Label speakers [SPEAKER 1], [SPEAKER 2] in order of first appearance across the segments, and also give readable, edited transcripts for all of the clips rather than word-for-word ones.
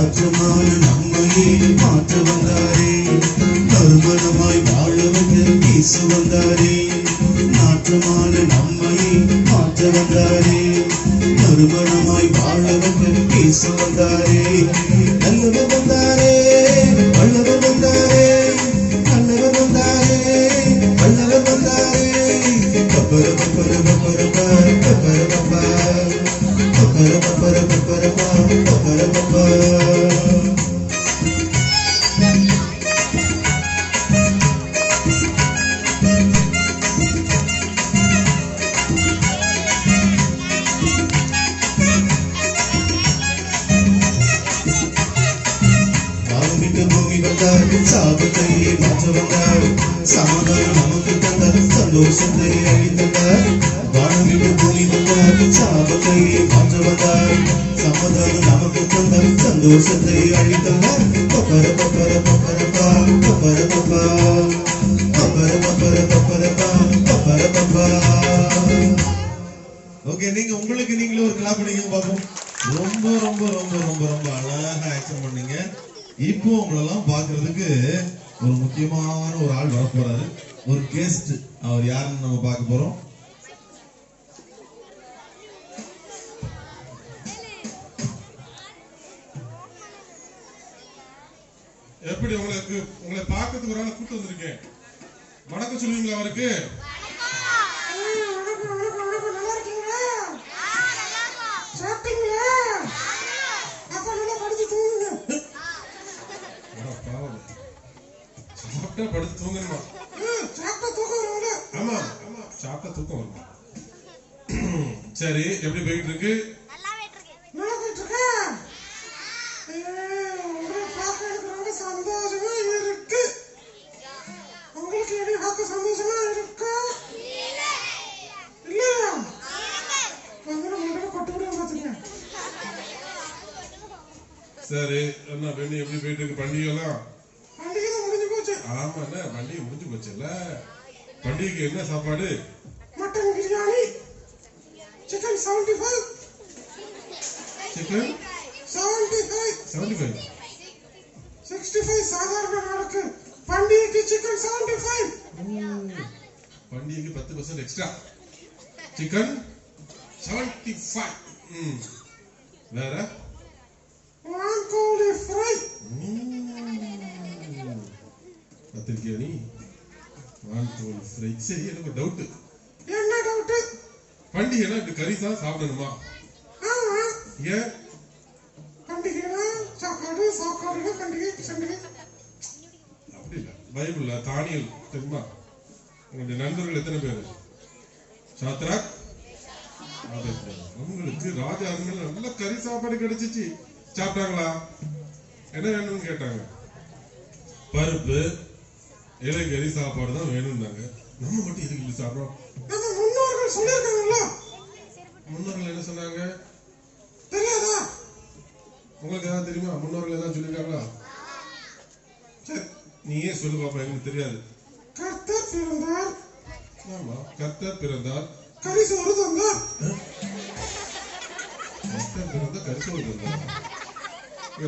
[SPEAKER 1] மாற்றமான நம்மையே மாற்ற வந்தாரே, நறுமணமாய் வாழ வைக்க இயேசு வந்தாரே. மாற்றமான நம்மையே மாற்ற வந்தாரே, நறுமணமாய் வாழ வைக்க இயேசு வந்தாரே. நல்லவர் வந்தாரே, வல்லவர் வந்தாரே, நல்லவர் வந்தாரே, வல்லவர் வந்தாரே. பப்பர பப்பர பப்பர பப்பர பப்பர பப்பர பப்பர பப்பர பப்பர. பூமி வந்தார், சாபத்தை மாற்ற வந்தார், சமாதானம் நமக்கு தந்தார், சந்தோஷத்தை அளித்தந்தார். வானம் விட்டு பூமி வந்தார், சாபத்தை மாற்ற வந்தார், சமாதானம் நமக்கு தந்தார், சந்தோஷத்தை அளித்தந்தார். பப்பர பப்பர பப்பரப்பா பப்பர பப்பா பப்பர பப்பர பப்பரப்பா பப்பர பப்பா. ஓகே, நீங்க உங்களுக்கு நீங்களே ஒரு கிளாப் பண்ணீங்க பாப்போம். ரொம்ப ரொம்ப ரொம்ப ரொம்ப ரொம்ப அழகா ஆக்சன் பண்ணீங்க. இப்போ உங்களெல்லாம் பாக்குறதுக்கு ஒரு முக்கியமான ஒரு ஆள் வர போறாரு, ஒரு கெஸ்ட். அவர் யாருன்னு நம்ம பார்க்க போறோம்.
[SPEAKER 2] எப்படி உங்களை பார்க்கறதுக்கு ஒரு ஆளை கூட்டு வந்திருக்கேன். வணக்கம் சொல்லுவீங்களா அவருக்கு? சாப்பிட்டா படுத்து தூங்கணுமா? ஆமா, சாப்பிட்டா தூக்கம் வருமா? சரி, எப்படி போயிட்டு இருக்கு? சரி, என்ன பெண்ணி எப்படி போயிட்டு இருக்கு? பண்டிகைலாம் ஆமா, பண்டிகை முடிஞ்சு போச்சுல்ல. பண்டிகைக்கு என்ன சாப்பாடு?
[SPEAKER 3] மட்டன் பிரியாணி, சிக்கன் 75,
[SPEAKER 2] சிக்கன் 75,
[SPEAKER 3] 65 சாதாரண நாளுக்கு, பண்டிகைக்கு சிக்கன் 75.
[SPEAKER 2] பண்டிகைக்கு 10% எக்ஸ்ட்ரா, சிக்கன் 75. வேற
[SPEAKER 3] வான்கோழி ஃப்ரை.
[SPEAKER 2] கத்திரிக்காய் நீ வான்கோழி ஃப்ரை. சரி, எனக்கு டவுட்.
[SPEAKER 3] என்ன டவுட்?
[SPEAKER 2] பண்டிகைனா இப்படி கறி தான் சாப்பிடணுமா? ஏன்?
[SPEAKER 3] பண்டிகைனா சாப்பாடு, சாப்பாடுனா பண்டிகை, பண்டிகை
[SPEAKER 2] அப்படி இல்ல. பைபிள்ல தானியல் தெரியுமா? உங்களுடைய நண்பர்கள் எத்தனை பேரு? சாத்ராக், அவங்களுக்கு ராஜாங்கள் நல்ல கறி சாப்பாடு கிடைச்சிச்சு. சாப்பிட்டாங்களா? என்ன வேணும்னு கேட்டாங்க. பருப்பு இலைக்கறி சாப்பாடு தான் வேணும்னாங்க. நம்ம மட்டும் எதுக்கு இப்படி சாப்பிடுறோம்?
[SPEAKER 3] நம்ம முன்னோர்கள் சொல்லியிருக்காங்கல்ல.
[SPEAKER 2] முன்னோர்கள் என்ன சொன்னாங்க
[SPEAKER 3] தெரியாதா?
[SPEAKER 2] உங்களுக்கு ஏதாவது தெரியுமா? முன்னோர்கள் ஏதாவது சொல்லியிருக்காங்களா? சரி, நீயே சொல்லு பாப்பா, எனக்கு தெரியாது.
[SPEAKER 3] கர்த்தர் பிறந்தார்.
[SPEAKER 2] ஆமா, கர்த்தர் பிறந்தார்,
[SPEAKER 3] கறி சோறு தந்தார்.
[SPEAKER 2] கர்த்தர் பிறந்தா கறி சோறு தந்தார்.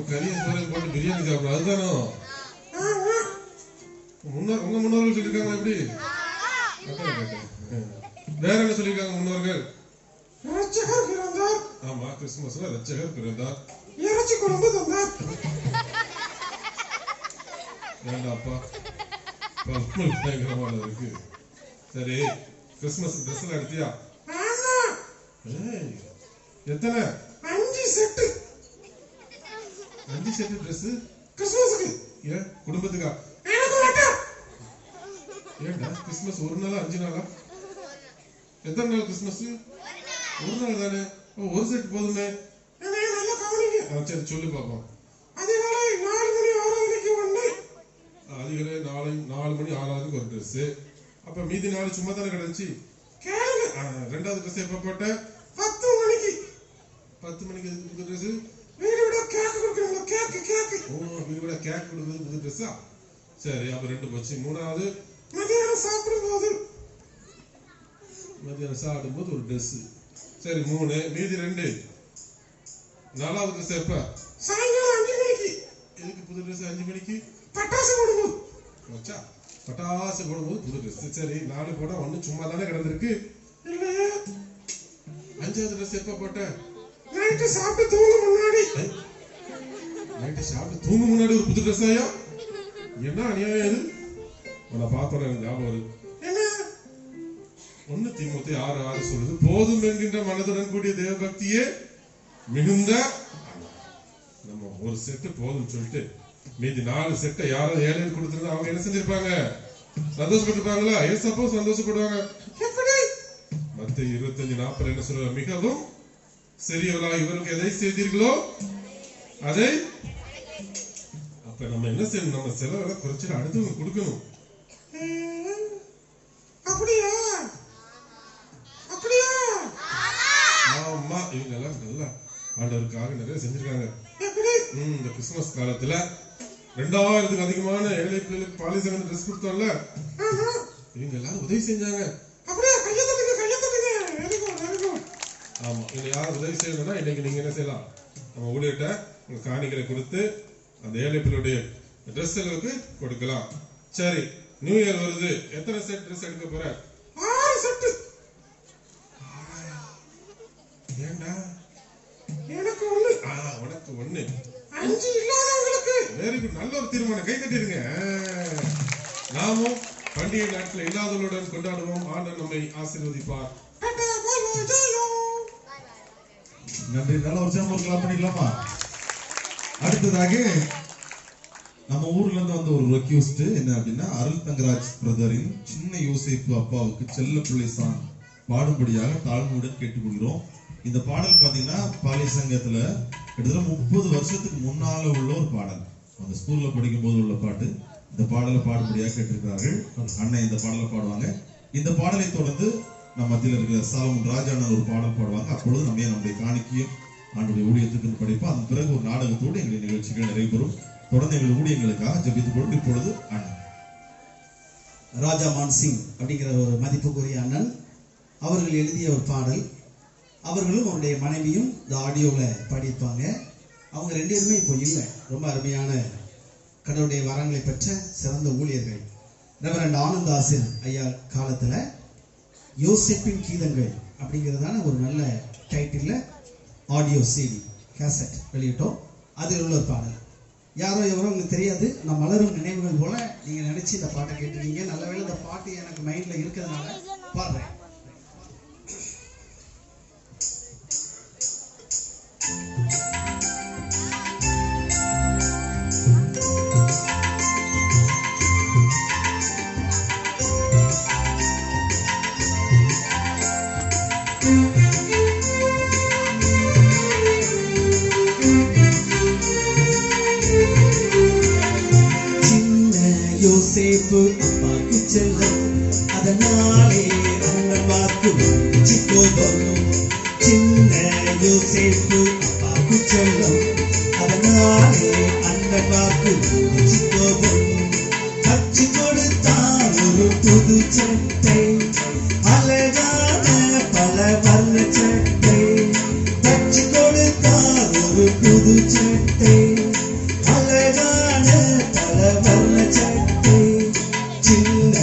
[SPEAKER 2] கறியை சோறு போட்டு பிரியாணி சாப்பிடும், அதுதானோ? உங்க முன்னோர்கள் சொல்லிருக்காங்க. எப்படி? வேற என்ன சொல்லிருக்காங்க முன்னோர்கள்?
[SPEAKER 3] இரட்சகர் பிறந்தார்.
[SPEAKER 2] ஆமா, கிறிஸ்துமஸ்ல இரட்சகர் பிறந்தார்,
[SPEAKER 3] இறைச்சி குழம்பு தந்தார்.
[SPEAKER 2] வேண்டாப்பா, பயங்கரமான இருக்கு. சரி, கிறிஸ்துமஸ் ட்ரெஸ் எல்லாம் எடுத்தியா? எத்தனை?
[SPEAKER 3] 5 செட்டு.
[SPEAKER 2] 5 set dress
[SPEAKER 3] கிறிஸ்துமஸ்க்கு.
[SPEAKER 2] ஏன்? குடும்பத்துக்கா? ஏண்டா கிறிஸ்துமஸ் ஒரு நாளா 5 நாளா? எத்தனை நாள் கிறிஸ்துமஸ்? ஒரு நாள் தானே. ஒரு செட் போதுமே. சரி, சொல்லு பாப்போம்.
[SPEAKER 3] அதிகாலை 4 மணி 6 மணிக்கு ஒண்ணு.
[SPEAKER 2] அதிகாலை 4 மணி 6 ஒரு ட்ரெஸ். அப்ப மீதி நாள் சும்மா தானே கிடந்துச்சு. ரெண்டாவது ட்ரெஸ் எப்ப போட்ட?
[SPEAKER 3] 10 மணிக்கு.
[SPEAKER 2] 10 மணிக்கு புது ட்ரெஸ்.
[SPEAKER 3] வீடு விட கேக் கொடுக்கணும். கேக்.
[SPEAKER 2] ஓ, வீடு விட கேக் கொடுக்குறது புது ட்ரெஸ்ஸா? சரி, அப்ப 2 போச்சு. மூணாவது
[SPEAKER 3] மதியானம் சாப்பிடும்போது
[SPEAKER 2] ஒரு ட்ரெஸ். சரி, 3. மீதி 2. நாலாவது ட்ரெஸ் எப்ப?
[SPEAKER 3] சாயங்காலம் 5 மணிக்கு.
[SPEAKER 2] புது ட்ரெஸ் 5 மணிக்கு
[SPEAKER 3] பட்டாசு போடுவோம்.
[SPEAKER 2] வச்சா பட்டாசு போடும்போது புது ட்ரெஸ். சரி 4 போட்டா ஒண்ணு சும்மா தானே கிடந்திருக்கு.
[SPEAKER 3] இல்லையே
[SPEAKER 2] 5வது ட்ரெஸ் எப்ப போட்ட?
[SPEAKER 3] நைட்டு சாப்பிட்டு தூங்க முன்னாடி.
[SPEAKER 2] நைட்டு சாப்பிட்டு தூங்க முன்னாடி ஒரு புது ட்ரெஸ் ஆயா? என்ன அநியாயம் இது? உன்னை பார்த்தோட எனக்கு ஞாபகம் வருது.
[SPEAKER 3] என்ன
[SPEAKER 2] 1 தீமோத்தேயு 6:6 சொல்லுது, போதும் என்கின்ற மனதுடன் கூடிய தேவ பக்தியே மிகுந்த. நம்ம ஒரு செட்டு போதும் சொல்லிட்டு மீதி 4 செட்டை யாரும் ஏழைக்கு கொடுத்திருந்தா அவங்க என்ன செஞ்சிருப்பாங்க? சந்தோஷப்பட்டிருப்பாங்களா? ஏசப்போ சந்தோஷப்படுவாங்க.
[SPEAKER 3] எப்படி?
[SPEAKER 2] மத்தேயு 25:40 என்ன சொல்றாங்க? மிகவும் சிறியவர்களா இவருக்கு எதை செய்தீர்களோ அதை. அப்ப நம்ம என்ன செய்யணும்? நம்ம செலவை குறைச்சிட்டு அடுத்தவங்க கொடுக்கணும்.
[SPEAKER 3] அப்படியா? அப்படியா?
[SPEAKER 2] ஆமா, இவங்க எல்லாம் நல்லா ஆண்டவருக்காக நிறைய செஞ்சிருக்காங்க.
[SPEAKER 3] எப்படி?
[SPEAKER 2] இந்த கிறிஸ்துமஸ் காலத்துல 2000க்கு அதிகமான ஏழை பிள்ளைகளுக்கு பாலிசங்க ட்ரெஸ் கொடுத்தோம்ல,
[SPEAKER 3] ஆமா.
[SPEAKER 2] இவங்க எல்லாரும் உதவி செஞ்சாங்க.
[SPEAKER 3] அப்படியே கையை தட்டுங்க, கையை தட்டுங்க. Very good, very good.
[SPEAKER 2] ஆமா, இதுல யார் உதவி செய்யணும்னா இன்னைக்கு நீங்க என்ன செய்யலாம்? நம்ம ஊழியர்கிட்ட உங்க காணிகளை கொடுத்து அந்த ஏழை பிள்ளையுடைய ட்ரெஸ் செலவுக்கு கொடுக்கலாம். சரி, நியூ இயர் வருது. எத்தனை செட் ட்ரெஸ் எடுக்க போற?
[SPEAKER 3] 6 செட்டு.
[SPEAKER 2] ஏண்டா?
[SPEAKER 3] எனக்கு 1.
[SPEAKER 2] உனக்கு 1.
[SPEAKER 3] 5 இல்லாதவங்களுக்கு.
[SPEAKER 2] வெரி குட், நல்ல ஒரு தீர்மானம். கை தட்டிருங்க. நாமும் பண்டிகை நாட்களை இல்லாதவர்களுடன் கொண்டாடுவோம். ஆண்டவர் நம்மை ஆசீர்வதிப்பார்.
[SPEAKER 3] டாடா, பாய் பாய், ஜெயோ.
[SPEAKER 1] நன்றி. நல்ல ஒரு சேனல் கிளாப் பண்ணிக்கலாமா? அடுத்ததாக நம்ம ஊர்ல இருந்து வந்த ஒரு ரெக்யூஸ்ட் என்ன அப்படின்னா, அருள் தங்கராஜ் பிரதரின் சின்ன யோசேப்பு அப்பாவுக்கு செல்ல பிள்ளை சாங் பாடும்படியாக தாழ்மையுடன் கேட்டுக்கொள்கிறோம். இந்த பாடல் பாத்தீங்கன்னா பாலி சங்கத்துல கிட்டத்தட்ட 30 வருஷத்துக்கு முன்னால உள்ள ஒரு பாடல். அந்த ஸ்கூல்ல படிக்கும் போது உள்ள பாட்டு. இந்த பாடலை பாடும்படியாக கேட்டிருக்கிறார்கள். அண்ணன் இந்த பாடலை பாடுவாங்க. இந்த பாடலை தொடர்ந்து நம்ம மத்தியில் இருக்கிற சாலமன் ராஜான ஒரு பாடல் பாடுவாங்க. அப்பொழுது நம்முடைய காணிக்கையும் ஆண்டுடைய ஊழியத்துக்கு படிப்போம். அதன் பிறகு ஒரு நாடகத்தோடு எங்களுடைய நிகழ்ச்சிகள் நிறைவேறும். தொடர்ந்து எங்கள் ஊழியங்களுக்காக ஜெபித்துக் கொண்டு இப்பொழுது அண்ணன்
[SPEAKER 4] ராஜா மான் சிங் அப்படிங்கிற ஒரு மதிப்புக்குரிய அண்ணன் அவர்கள் எழுதிய ஒரு பாடல். அவர்களும் அவருடைய மனைவியும் இந்த ஆடியோவில் பாடியிருப்பாங்க. அவங்க 2 பேருமே இப்போ இல்லை. ரொம்ப அருமையான கடவுளுடைய வரங்களை பெற்ற சிறந்த ஊழியர்கள். ரெவரண்ட் ஆனந்தாசன் ஐயா காலத்தில் யோசேப்பின் கீதங்கள் அப்படிங்கிறதான ஒரு நல்ல டைட்டிலில் ஆடியோ சிடி கேசட் வெளியிட்டோம். அதில் உள்ள ஒரு பாடல். யாரோ எவரோ உங்களுக்கு தெரியாது. நான் மலரும் நினைவுகள் போல நீங்க நினைச்சு இந்த பாட்டை கேட்டுருக்கீங்க. நல்ல வேளை இந்த பாட்டு எனக்கு மைண்ட்ல இருக்கிறதுனால பாடுறேன். யோசேப்பு அப்பாக்கு செல்லம், அதனாலே அண்ணன் வாக்கு கோபம். சின்ன யோசேப்பு அப்பாக்கு செல்லம், அதனாலே அண்ணன் வாக்கு கோபம். கட்சி கொடுத்தான் ஒரு புது சட்டை, அழகான பல வர்ண சட்டை. கட்சி கொடுத்தான் ஒரு புது சட்டை, அழகான பல வர்ண சட்டை. சின்ன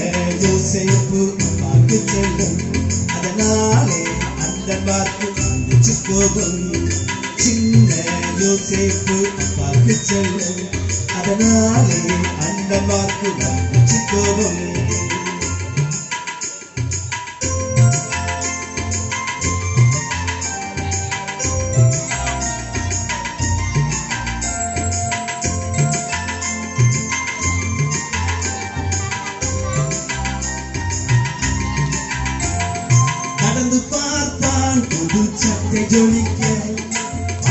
[SPEAKER 4] யோசேப்பு அப்பாக்கு செல்லும், அதனாலே அந்த வாக்கு கோபம். சின்ன யோசேப்பு அப்பாக்கு செல்லும், அதனாலே அந்த வாக்கு கோபம். கடந்து பார்த்தான் புது சட்டை ஜொலிக்க,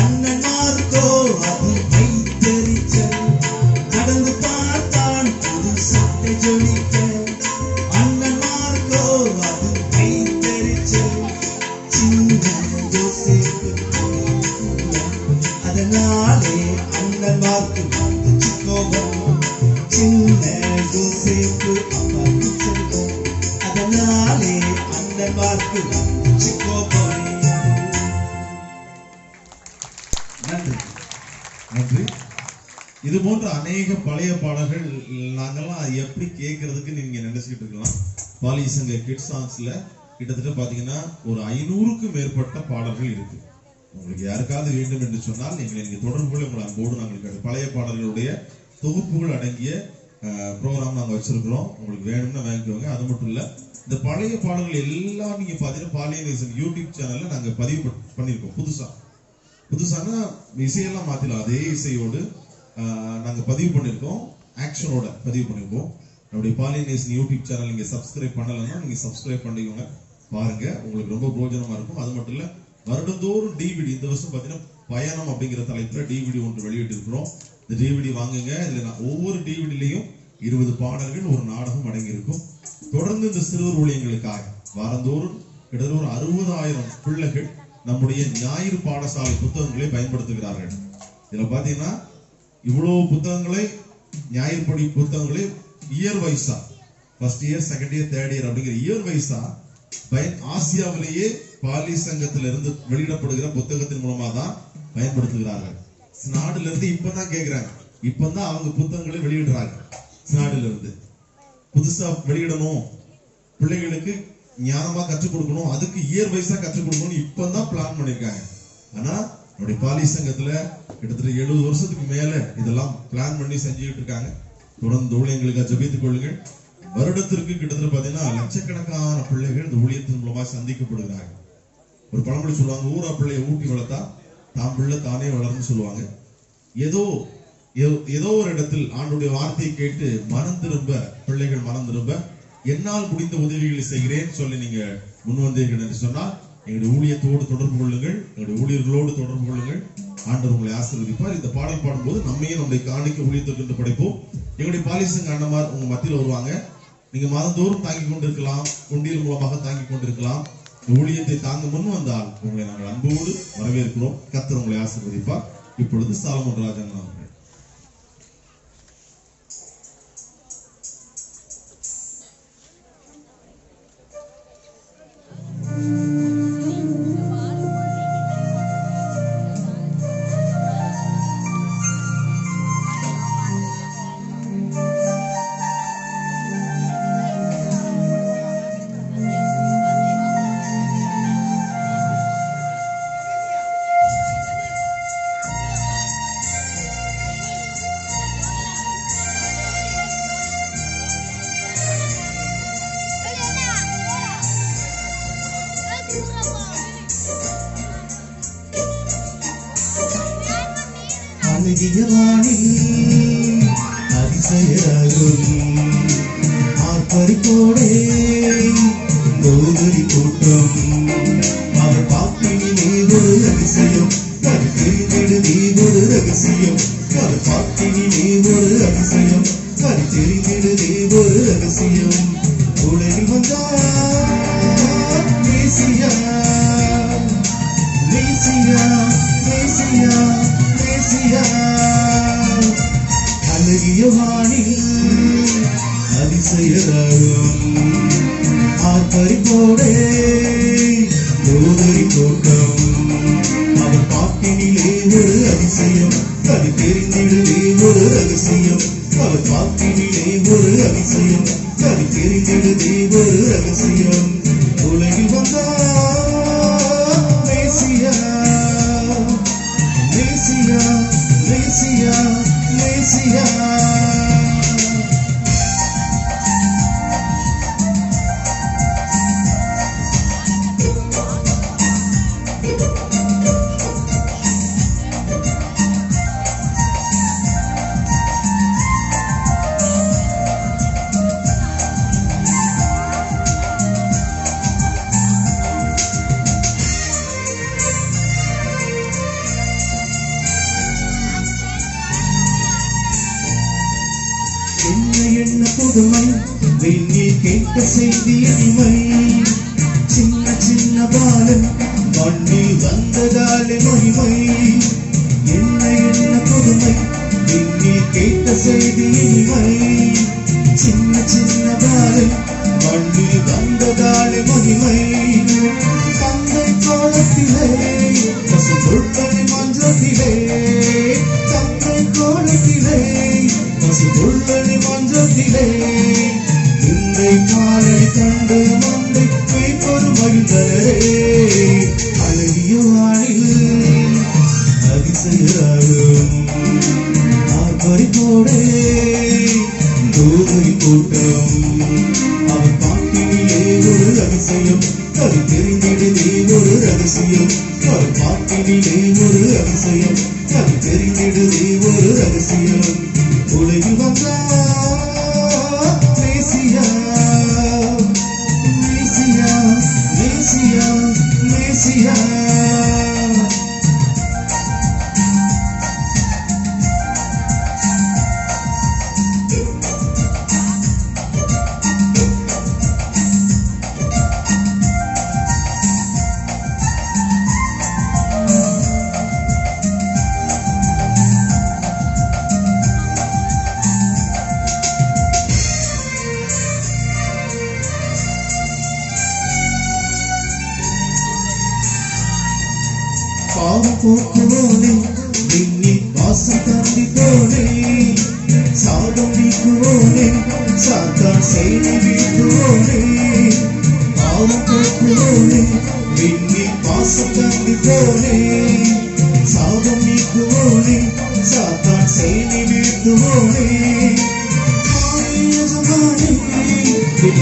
[SPEAKER 4] அண்ணன்மார்க்கோ அது வைத்தறிச்சல். கடந்து பார்த்தான் புது சட்டை ஜொலிக்க, அண்ணன்மார்க்கோ அது வைத்தறிச்சல். சின்ன யோசேப்பு அதனாலே அண்ணன்மார்க்கு கோபம். சின்ன யோசேப்பு அப்பாக்கு செல்லும், அதனாலே அண்ணன்மார்க்கு கோபம். நன்றி.
[SPEAKER 1] நன்றி. இது போன்ற அநேக பழைய பாடல்கள் நாங்கெல்லாம் எப்படி கேட்கறதுக்கு நீங்க நினைச்சுக்கிட்டு இருக்கலாம். பாலிய சங்க கிட் சாங்ஸ்ல கிட்டத்தட்ட பாத்தீங்கன்னா ஒரு 500க்கும் மேற்பட்ட பாடல்கள் இருக்கு. உங்களுக்கு யாருக்காவது வேண்டும் என்று சொன்னால் நீங்க தொடர்பு கொள்ள உங்களை அன்போடு நாங்கள் பழைய பாடல்களுடைய தொகுப்புகள் அடங்கிய ப்ரோக்ராம் நாங்க வச்சிருக்கிறோம். உங்களுக்கு வேணும்னா வாங்கிக்கோங்க. அது மட்டும் இல்ல, இந்த பழைய பாடல்கள் எல்லாம் நீங்க பாத்தீங்கன்னா பாலியன் யூடியூப் சேனல்ல நாங்க பதிவு பண்ணிருக்கோம். புதுசானா இசையெல்லாம் மாத்திலாம், அதே இசையோடு நாங்க பதிவு பண்ணிருக்கோம், ஆக்ஷனோட பதிவு பண்ணிருக்கோம். நம்முடைய பாலியன் யூடியூப் சேனல் நீங்க சப்ஸ்கிரைப் பண்ணலன்னா நீங்க சப்ஸ்கிரைப் பண்ணிக்கோங்க, பாருங்க, உங்களுக்கு ரொம்ப பிரோஜனமா இருக்கும். அது மட்டும் இல்ல, வருடந்தோறும் டிவிடி, இந்த வருஷம் பாத்தீங்கன்னா பயணம் அப்படிங்கிற தலைப்புல டிவிடி ஒன்று வெளியிட்டு இருக்கிறோம். இந்த டிவிடி வாங்குங்க. இதுல ஒவ்வொரு டிவிடிலையும் 20 பாடல்கள், ஒரு நாடகம் அடங்கி இருக்கும். தொடர்ந்து இந்த சிறுவர் ஊழியங்களுக்காக வாரந்தோறும் கிட்டத்தட்ட ஒரு 60,000 பிள்ளைகள் நம்முடைய ஞாயிறு பாடசாலை புத்தகங்களை பயன்படுத்துகிறார்கள். இதுல பாத்தீங்கன்னா இவ்வளவு புத்தகங்களை, ஞாயிறு படி புத்தகங்களை இயர் வைஸா, first year, second year, third year அப்படிங்கிற இயர் வைஸா ஆசியாவிலேயே பாலி சங்கத்தில இருந்து வெளியிடப்படுகிற புத்தகத்தின் மூலமா தான் பயன்படுத்துகிறார்கள். நாடுல இருந்து இப்பதான் கேக்குறாங்க, இப்பதான் அவங்க புத்தகங்களை வெளியிடுறாங்க. நாடுல இருந்து புதுசா வெளியிடணும், பிள்ளைகளுக்கு ஞானமா கற்றுக் கொடுக்கணும், அதுக்கு இயர் வைஸா கற்றுக் கொடுக்கணும், இப்பதான் பிளான் பண்ணிருக்காங்க. ஆனா நம்முடைய பாலி சங்கத்துல கிட்டத்தட்ட 70 வருஷத்துக்கு மேல இதெல்லாம் பிளான் பண்ணி செஞ்சுக்கிட்டு இருக்காங்க. தொடர்ந்து ஊழியங்களுக்கு ஜெபித்துக் கொள்ளுங்கள். வருடத்திற்கு கிட்டத்தட்ட பாத்தீங்கன்னா லட்சக்கணக்கான பிள்ளைகள் இந்த ஊழியத்தின் மூலமா சந்திக்கப்படுகிறாங்க. ஒரு பழமொழி சொல்லுவாங்க, ஊரா பிள்ளைய ஊட்டி வளர்த்தா தாம் பிள்ளை தானே வளர்ந்து சொல்லுவாங்க. ஏதோ ஒரு இடத்தில் ஆண்டுடைய வார்த்தையை கேட்டு மனம் திரும்ப, பிள்ளைகள் மனம் திரும்ப என்னால் முடிந்த உதவிகளை செய்கிறேன் சொல்லி நீங்க முன் வந்தீர்கள் என்று சொன்னால் எங்களுடைய ஊழியத்தோடு தொடர்பு கொள்ளுங்கள், எங்களுடைய ஊழியர்களோடு தொடர்பு கொள்ளுங்கள். ஆண்டவர் உங்களை ஆசீர்வதிப்பார். இந்த பாடல் பாடும்போது நம்மையே நம்முடைய காணிக்க ஊழியத்திற்கு படைப்போம். எங்களுடைய பாலிசங்க அண்ணமார் உங்க மத்தியில் வருவாங்க. நீங்க மாதந்தோறும் தாங்கி கொண்டிருக்கலாம், குண்டியல் மூலமாக தாங்கி கொண்டிருக்கலாம். ஊழியத்தை தாங்க முன் வந்தால் உங்களை நாங்கள் அன்போடு வரவேற்கிறோம். கர்த்தர் உங்களை ஆசீர்வதிப்பார். இப்பொழுது சாலமோன் ராஜன் அவர்கள்.
[SPEAKER 5] அதிசயரும் ஆர்ப்பரிப்போடே கோதரி கூட்டம் அவர் பாட்டினிலே ஒரு ரகசியம், அது தெரிந்திடுதே ஒரு ரகசியம், அவர் பாட்டினிலே ஒரு அதிசயம், அது தெரிந்திடுதே ஒரு ரகசியம். உலகில் வந்தார் மேசியா, மேசியா, மேசியா, மேசியா. அழகிய வானில் அதிசயராகும் ஆர்ப்பரிப்போடே கோதரி தோட்டம் அவர் பாட்டினிலே ஒரு அதிசயம், அது தெரிந்திடுதே ஒரு ரகசியம், அவர் பாட்டினிலே ஒரு அதிசயம், அது தெரிந்திடுதே ஒரு ரகசியம். உலகில் வந்தார் மேசியா, மேசியா, மேசியா, மேசியா. என்ன புதுமை, வெந்நீர் கேட்ட செய்தி அடிமை, சின்ன சின்ன பாலன் மண்ணில் வந்ததாலே மகிமை. என்ன புதுமை, வெந்நீர் கேட்ட செய்தி இனிமை, சின்ன சின்ன பாலன் மண்ணில் வந்ததாலே மகிமை. தந்தை கோலத்திலே பசும்பொருட்களை மன்றத்திலே, தந்தை கோலத்திலே அதிசயராகும் ஆர்ப்பரிப்போடே தூதை கூட்டம் அவர் பாட்டினிலே ஒரு அதிசயம் அது தெரிந்திடுதே ஒரு ரகசியம் அவர் பாட்டினிலே ஒரு அதிசயம் அது தெரிந்திடுதே ஒரு ரகசியம் உலகில் வந்தார் மேசியா மேசியா மேசியா மேசியா பாவம் போக்குவோனே விண்ணில் வாசம் தந்திப்போனே சாதம் நீக்குவோனே சாத்தான் செயலை வீழ்த்துவோனே பாவம் போக்குவோனே விண்ணில் வாசம் தந்திப்போனே சாதம் நீக்குவோனே சாத்தான் செயலை வீழ்த்துவோனே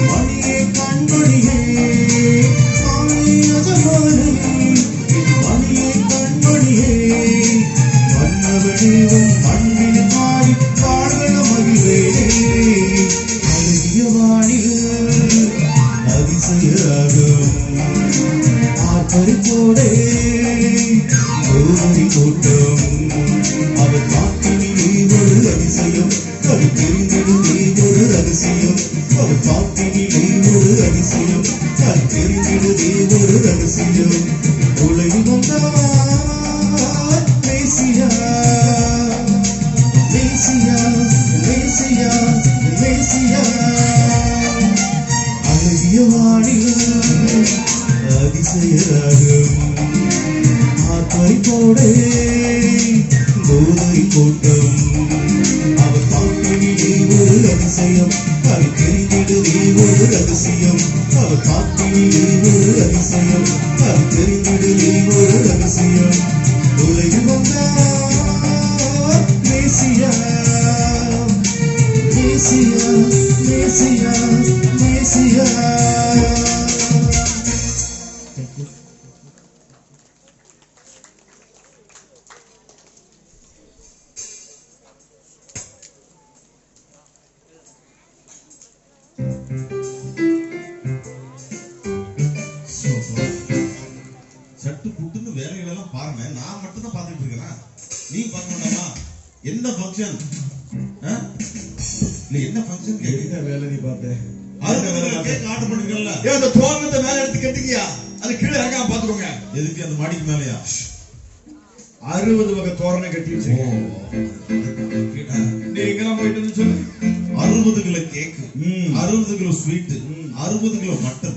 [SPEAKER 5] மணியே கண்மணியே மணியே கண்மணியே மன்னவனேவும் மண்ணில் மாறி வாழ்வன மகிழ்வேனே அழகிய வாணில் அதிசயராகும் ஆர்ப்பரிப்போடே கோரி கூட்டம் அவர் பாட்டினிலே ஒரு அதிசயம் அது தெரிந்திடுதே ஒரு ரகசியம் அவர் பாட்டினிலே ஒரு அதிசயம் அது தெரிந்திடுதே ஒரு ரகசியம் உலகில் வந்தார் மேசியா மேசியா மேசியா மேசியா அழகிய வாணில் அதிசயராகும் ஆர்ப்பரிப்போடே போதை கூட்டம் அவர் பாட்டினிலே ஒரு அதிசயம் அது தெரிந்திடுதே ஒரு ரகசியம் அவர் பாட்டினிலே ஒரு அதிசயம் அது தெரிந்திடுதே ஒரு ரகசியம் உலகில் வந்தார் மேசியா மேசியா மேசியா மேசியா
[SPEAKER 1] சட்டு புட்டுன்னு வேலைகளெல்லாம் பாருங்க, நான் மட்டும் தான் பார்த்துட்டு இருக்கிறேன். நீ பார்க்க வேண்டாமா? என்ன ஃபங்க்ஷன்? இல்ல என்ன ஃபங்க்ஷன் கேக்குறீங்க?
[SPEAKER 3] என்ன வேலை நீ பார்த்த?
[SPEAKER 1] கேக் ஆர்டர் பண்ணிருக்கல.
[SPEAKER 3] ஏன் அந்த தோரணத்தை மேல எடுத்து கட்டிக்கியா? அது கீழே இறங்காம பாத்துக்கோங்க.
[SPEAKER 1] எதுக்கு அந்த மாடிக்கு மேலயா?
[SPEAKER 3] 60 வகை தோரணம் கட்டி வச்சிருக்கேன். நீ எங்கெல்லாம் போயிட்டு வந்து சொல்லு.
[SPEAKER 1] 60 kilo cake, 60 kilo sweet, 60 kilo mutton,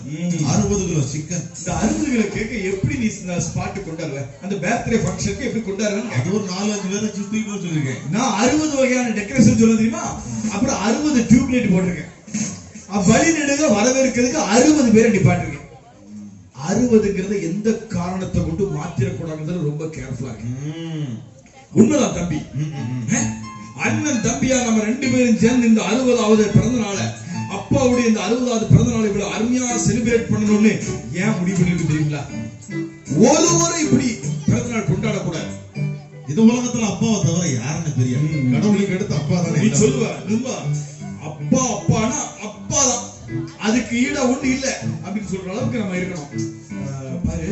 [SPEAKER 1] 60 kilo chicken.
[SPEAKER 3] இந்த 60 கிலோ கேக்க எப்படி நீ ஸ்பாட் கொண்டாடுற? அந்த பர்த்டே ஃபங்க்ஷனுக்கு எப்படி கொண்டாடுறன்னு
[SPEAKER 1] அது ஒரு 4-5 பேரை சுத்திட்டு சொல்லிருக்கேன்.
[SPEAKER 3] நான் 60 வகையான டெக்கரேஷன் சொல்ல தெரியுமா? அப்புறம் 60 டியூப் லைட் போட்டிருக்கேன். வழி நெடுக வரவேற்கிறதுக்கு 60 பேரை நிப்பாட்டிருக்கேன். 60ங்கிறத எந்த காரணத்தை கொண்டு மாத்திரக்கூடாதுன்னு ரொம்ப கேர்ஃபுல்லா இருக்கு. உண்மைதான் தம்பி. அண்ணன் தம்பியா நம்ம 2 பேரும் சேர்ந்து இந்த 60வது பிறந்த நாளை, அப்பாவுடைய இந்த 60வது பிறந்த நாளை இவ்வளவு அருமையா செலிப்ரேட் பண்ணணும்னு ஏன் முடிவு பண்ணிருக்கு தெரியுங்களா? ஒருவரும் இப்படி பிறந்த நாள் கொண்டாடக்கூடாது.
[SPEAKER 1] இது உலகத்துல அப்பாவை தவிர யாருன்னு தெரியும்? கடவுளுக்கு அடுத்து அப்பா தானே.
[SPEAKER 3] நீ சொல்லுவ அப்பா அப்பானா அப்பாதான், அதுக்கு ஈடா ஒண்ணு இல்ல அப்படின்னு சொல்ற அளவுக்கு நம்ம இருக்கணும். பாரு,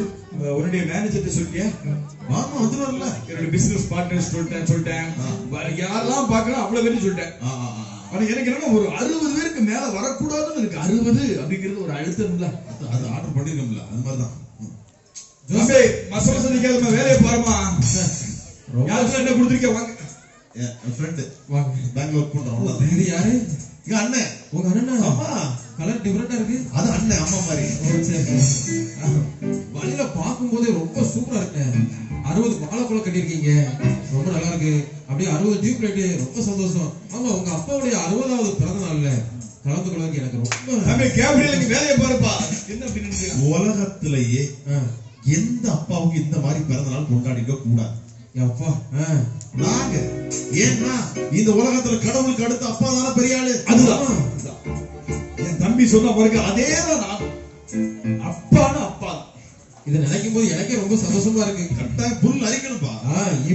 [SPEAKER 3] உன்னுடைய மேனேஜர் சொல்லிட்டியா?
[SPEAKER 1] ஆமா வந்துருவார்ல.
[SPEAKER 3] என்னோட பிசினஸ் பார்ட்னர் சொல்லிட்டேன். யாரெல்லாம் பார்க்கணும் அவ்வளவு பேரும் சொல்லிட்டேன். ஆனா எனக்கு என்ன, ஒரு 60 பேருக்கு மேல வரக்கூடாதுன்னு இருக்கு. 60 அப்படிங்கிறது ஒரு அழுத்தம் இல்ல.
[SPEAKER 1] அது ஆர்டர் பண்ணிருக்கோம்ல, அது மாதிரிதான்.
[SPEAKER 3] ஜோசே மசோச நிக்காத வேலையை பாருமா. யாருக்கு என்ன கொடுத்துருக்க? வாங்க.
[SPEAKER 1] என் ஃப்ரெண்ட்
[SPEAKER 3] வாங்க.
[SPEAKER 1] பேங்க் ஒர்க் பண்றோம்.
[SPEAKER 3] வேற யாரு?
[SPEAKER 1] எங்க அண்ணன்.
[SPEAKER 3] உங்க அண்ணனா?
[SPEAKER 1] ஆமா.
[SPEAKER 3] கலர் டிஃபரெண்டா இருக்கு.
[SPEAKER 1] அது அண்ணன் அம்மா மாதிரி.
[SPEAKER 3] வழியில பாக்கும்போதே ரொம்ப சூப்பரா இருக்கு. 60 மாலைக்குள்ள கட்டிருக்கீங்க, ரொம்ப நல்லா இருக்கு. அப்படியே 60 டியூப் லைட், ரொம்ப சந்தோஷம். ஆமா, உங்க அப்பாவுடைய 60வது பிறந்த நாள்ல கலந்து கொள்வதற்கு எனக்கு ரொம்ப. தம்பி கேப்ரியலுக்கு வேலையை பாருப்பா. என்ன அப்படின்னு
[SPEAKER 1] உலகத்திலேயே எந்த அப்பாவுக்கு இந்த மாதிரி பிறந்த நாள் கொண்டாடிக்க கூடாது.
[SPEAKER 3] அப்பா
[SPEAKER 1] நாங்க ஏன்னா இந்த உலகத்துல கடவுளுக்கு அடுத்து அப்பா தானே பெரிய ஆளு.
[SPEAKER 3] அதுதான் என் தம்பி சொன்ன பாருங்க, அதேதான் நான். அப்பான்னு அப்பா தான்.
[SPEAKER 6] இதை நினைக்கும் போது எனக்கே ரொம்ப சந்தோஷமா இருக்கு.
[SPEAKER 1] கட்டாயம் புல் அரிக்கணும்பா.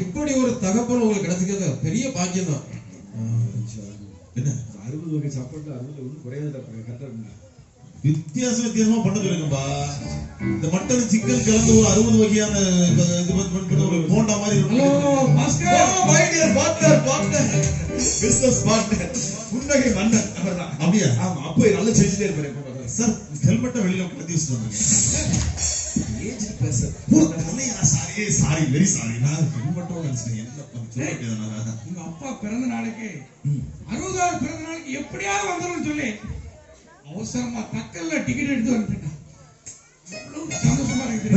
[SPEAKER 6] இப்படி ஒரு தகப்பன் உங்களுக்கு கிடைச்சிக்கிறது பெரிய பாக்கியம் தான்.
[SPEAKER 1] என்ன
[SPEAKER 3] 60 வகை சாப்பாடு 60 ஒன்றும் குறையாத கரெக்டா இருக்குங்க.
[SPEAKER 1] வித்தியாசமா பண்ண சொல்லுங்கப்பா. இந்த மட்டன் சிக்கன் கலந்து ஒரு 60 வகையான இது ஒரு போண்டா மாதிரி இருக்கும்.
[SPEAKER 3] My dear partner business partner புன்னகை மன்னன் அவர்தான்.
[SPEAKER 1] அப்படியா?
[SPEAKER 3] ஆமா, அப்போ நல்லா செஞ்சுட்டே இருப்பாரு. எப்ப பார்த்தாலும்
[SPEAKER 1] சார் ஹெல்மெட்டை வெளியில கலத்தி வச்சுட்டு வந்தீங்க.
[SPEAKER 3] Age person.
[SPEAKER 1] Sorry very sorry. நான் ஹெல்மெட்டோட நினைச்சேன். என்ன சொல்லிட்டேன்.
[SPEAKER 7] உங்க அப்பா பிறந்த நாளைக்கு 60வது பிறந்த நாளைக்கு எப்படியாவது வந்துடும் சொல்லி அவசரமா தக்கல்ல டிக்கெட் எடுத்து வந்துட்டேன். சந்தோஷமா இருக்கு.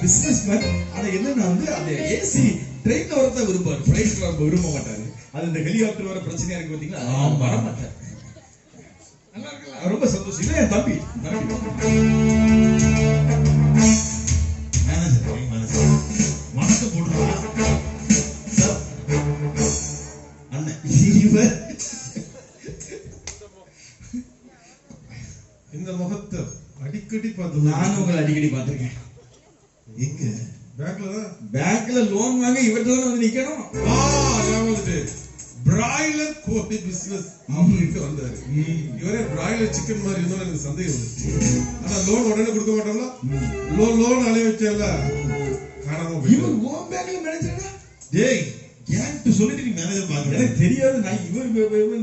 [SPEAKER 3] Business man. ஆனா என்னன்னா வந்து அந்த ஏசி ட்ரெயின்ல வரத விரும்பாரு, பிளைட்ல வர விரும்ப மாட்டாரு. அது இந்த ஹெலிகாப்டர் வர பிரச்சனையா இருக்கு பாத்தீங்களா, வர மாட்டாரு.
[SPEAKER 7] நல்லா இருக்குல்ல?
[SPEAKER 3] ரொம்ப சந்தோஷம். இல்ல என் தம்பி
[SPEAKER 1] மேனேஜர் வணக்கம் போடுறா சார். அண்ணன்
[SPEAKER 3] இவர்
[SPEAKER 2] இந்த முகத்தை அடிக்கடி பார்த்து
[SPEAKER 3] நானும் உங்களை அடிக்கடி பாத்திருக்கேன்.
[SPEAKER 1] எங்க
[SPEAKER 2] பேங்க்ல தான்
[SPEAKER 3] பேங்க்ல லோன் வாங்க இவர்கிட்ட தான் வந்து நிக்கணும்.
[SPEAKER 2] பிராய்லர் கோழி பிசினஸ் அப்படின்ட்டு வந்தாரு. இவரே பிராய்லர் சிக்கன் மாதிரி இருந்தாலும் எனக்கு சந்தேகம் வந்துச்சு. ஆனா லோன் உடனே கொடுக்க மாட்டோம்ல, லோன் அலைய வச்சல காணாம போயிட்டு.
[SPEAKER 3] இவர் ஓம் பேங்க்ல மேனேஜரா?
[SPEAKER 1] டேய் கேன்ட்டு சொல்லிட்டு நீ மேனேஜர் பாக்குற.
[SPEAKER 3] எனக்கு தெரியாது. நான் இவர்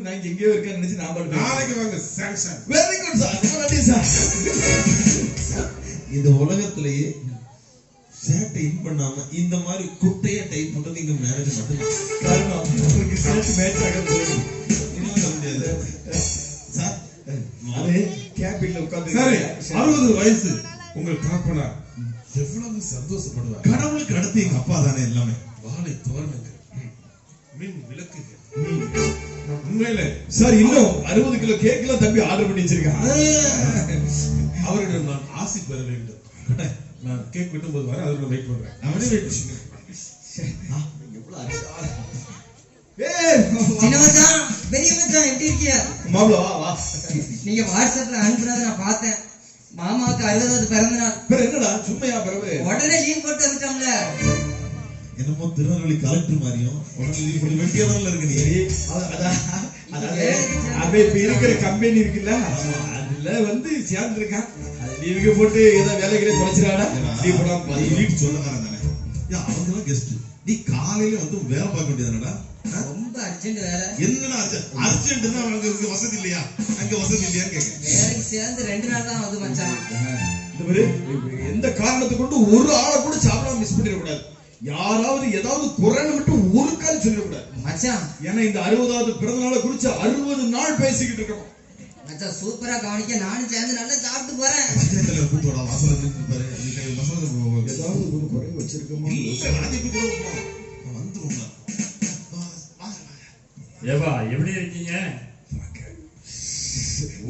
[SPEAKER 3] நான் எங்கேயோ இருக்கேன்னு நினைச்சு நான் பாட்டு
[SPEAKER 2] நாளைக்கு வாங்க சாங்ஷன்.
[SPEAKER 3] Very good sir. ரொம்ப நன்றி சார்.
[SPEAKER 1] இந்த உலகத்திலேயே ஷர்ட் இன் பண்ணாம இந்த மாதிரி குட்டைய டைப் பண்றது இங்க மேனேஜர் மட்டும்தான்.
[SPEAKER 3] காரணம் உங்களுக்கு ஷர்ட் மேட்ச் ஆகிறது
[SPEAKER 1] இன்னும் சொல்ல முடியாது சார்.
[SPEAKER 3] அது கேபின்ல உட்கார்ந்து
[SPEAKER 2] சரி, 60 வயசு உங்கள் காப்பனா எவ்வளவு சந்தோஷப்படுவார்.
[SPEAKER 1] கடவுளுக்கு அடுத்து எங்க அப்பா தானே எல்லாமே.
[SPEAKER 2] வாழை தோரணங்கள், மின் விளக்குகள். உண்மையிலே
[SPEAKER 3] சார் இன்னும் 60 கிலோ கேக்லாம் தம்பி ஆர்டர் பண்ணி வச்சிருக்கான்.
[SPEAKER 2] அவரிடம் நான் ஆசி பெற வேண்டும். நான் கேக் வெட்டும்போது வர அதுக்கு வெயிட் பண்றேன்.
[SPEAKER 1] அவனே வெயிட்
[SPEAKER 3] எவ்வளவு அரிசா.
[SPEAKER 8] சின்ன மச்சான், பெரிய மச்சான் எப்படி இருக்கியா?
[SPEAKER 3] மாப்ள வா வா.
[SPEAKER 8] நீங்க வாட்ஸ்அப்ல அனுப்புனதை நான் பார்த்தேன். மாமாவுக்கு 60வது பிறந்த நாள்.
[SPEAKER 3] வேற என்னடா சும்மையா பிறகு
[SPEAKER 8] உடனே லீவ் போட்டு வந்துட்டோம்ல.
[SPEAKER 1] என்னமோ திருநெல்வேலி கலெக்டர் மாதிரியும் உடனே இப்படி வெட்டியவரில் இருக்கு நீ.
[SPEAKER 3] அவன் இப்ப இருக்கிற கம்பெனி இருக்குல்ல, அதுல வந்து சேர்ந்துருக்கான். அது லீவுக்கு போட்டு ஏதோ வேலைகளை தொலைச்சிடாடா. லீவ் போடாம
[SPEAKER 1] வீட்டு சொல்லக்காரன் தானே. அவங்க எல்லாம் கெஸ்ட். நீ காலையில வந்து வேலை பார்க்க வேண்டியதுனடா.
[SPEAKER 8] ரொம்ப அர்ஜென்ட் வேலை.
[SPEAKER 1] என்னடா அர்ஜென்ட்னா அவங்க வசதி இல்லையா? அங்க வசதி இல்லையான்னு கேட்க.
[SPEAKER 8] வேலைக்கு சேர்ந்து 2 நாள் தான் வந்து மச்சான்.
[SPEAKER 3] இந்த மாதிரி எந்த காரணத்தை கொண்டு ஒரு ஆளை கூட சாப்பிடாம மிஸ் பண்ணிடக்கூடாது. யாராவது ஏதாவது குறைன்னு மட்டும் ஒரு கால் சொல்லிடக்கூடாது
[SPEAKER 8] மச்சான்.
[SPEAKER 3] ஏன்னா இந்த 60வது பிறந்த நாளை குறிச்சு 60 நாள் பேசிக்கிட்டு இருக்கணும்.
[SPEAKER 8] மச்சான் சூப்பரா கவனிக்க, நானும் சேர்ந்து நல்லா சாப்பிட்டு போறேன்.
[SPEAKER 1] பஞ்சாயத்துல கூப்பிட்டு வாசல நின்றுப்பாரு.
[SPEAKER 3] ஏதாவது ஒரு குறை வச்சிருக்கோமா?
[SPEAKER 1] வந்துருங்க.
[SPEAKER 9] ஏவா எப்படி இருக்கீங்க?